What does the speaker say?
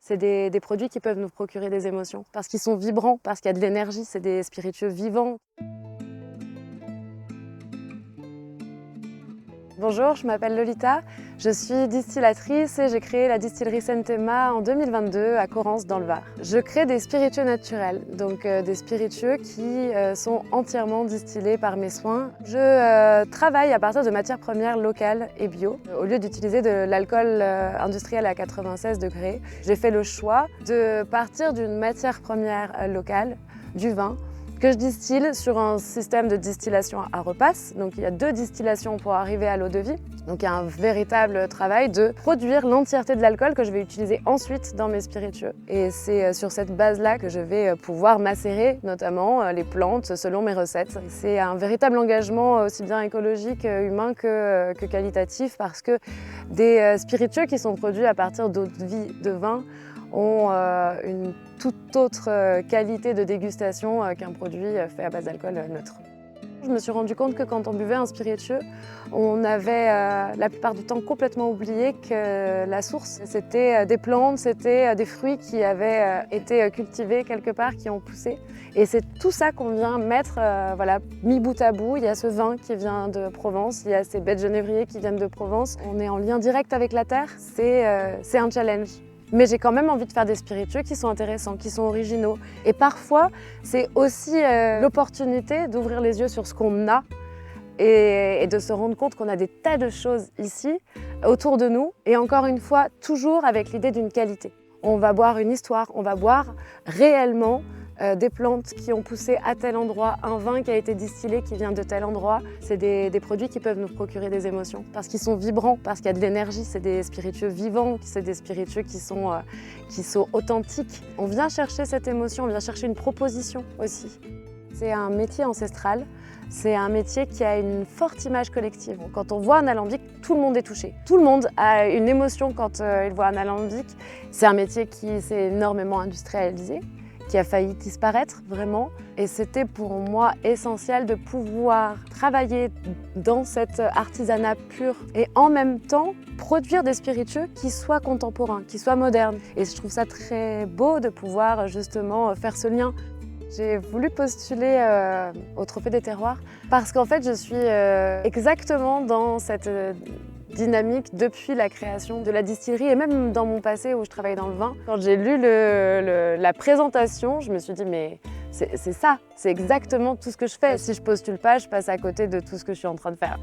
C'est des produits qui peuvent nous procurer des émotions, parce qu'ils sont vibrants, parce qu'il y a de l'énergie, c'est des spiritueux vivants. Bonjour, je m'appelle Lolita, je suis distillatrice et j'ai créé la distillerie Sentema en 2022 à Correns dans le Var. Je crée des spiritueux naturels, donc des spiritueux qui sont entièrement distillés par mes soins. Je travaille à partir de matières premières locales et bio. Au lieu d'utiliser de l'alcool industriel à 96 degrés, j'ai fait le choix de partir d'une matière première locale, du vin, que je distille sur un système de distillation à repasse. Donc il y a 2 distillations pour arriver à l'eau-de-vie. Donc il y a un véritable travail de produire l'entièreté de l'alcool que je vais utiliser ensuite dans mes spiritueux. Et c'est sur cette base-là que je vais pouvoir macérer notamment les plantes selon mes recettes. C'est un véritable engagement aussi bien écologique, humain que qualitatif, parce que des spiritueux qui sont produits à partir d'eau-de-vie de vin ont une toute autre qualité de dégustation qu'un produit fait à base d'alcool neutre. Je me suis rendu compte que quand on buvait un spiritueux, on avait la plupart du temps complètement oublié que la source, c'était des plantes, c'était des fruits qui avaient été cultivés quelque part, qui ont poussé. Et c'est tout ça qu'on vient mettre mis bout à bout. Il y a ce vin qui vient de Provence, il y a ces baies de genévrier qui viennent de Provence. On est en lien direct avec la terre, c'est un challenge. Mais j'ai quand même envie de faire des spiritueux qui sont intéressants, qui sont originaux. Et parfois, c'est aussi l'opportunité d'ouvrir les yeux sur ce qu'on a et de se rendre compte qu'on a des tas de choses ici, autour de nous. Et encore une fois, toujours avec l'idée d'une qualité. On va boire une histoire, on va boire réellement des plantes qui ont poussé à tel endroit, un vin qui a été distillé qui vient de tel endroit. C'est des produits qui peuvent nous procurer des émotions parce qu'ils sont vibrants, parce qu'il y a de l'énergie. C'est des spiritueux vivants, c'est des spiritueux qui sont authentiques. On vient chercher cette émotion, on vient chercher une proposition aussi. C'est un métier ancestral, c'est un métier qui a une forte image collective. Quand on voit un alambic, tout le monde est touché. Tout le monde a une émotion quand il voit un alambic. C'est un métier qui s'est énormément industrialisé, qui a failli disparaître vraiment. Et c'était pour moi essentiel de pouvoir travailler dans cet artisanat pur et en même temps produire des spiritueux qui soient contemporains, qui soient modernes. Et je trouve ça très beau de pouvoir justement faire ce lien. J'ai voulu postuler au Trophée des terroirs parce qu'en fait je suis exactement dans cette dynamique depuis la création de la distillerie et même dans mon passé où je travaillais dans le vin. Quand j'ai lu la présentation, je me suis dit mais c'est ça, c'est exactement tout ce que je fais. Si je postule pas, je passe à côté de tout ce que je suis en train de faire.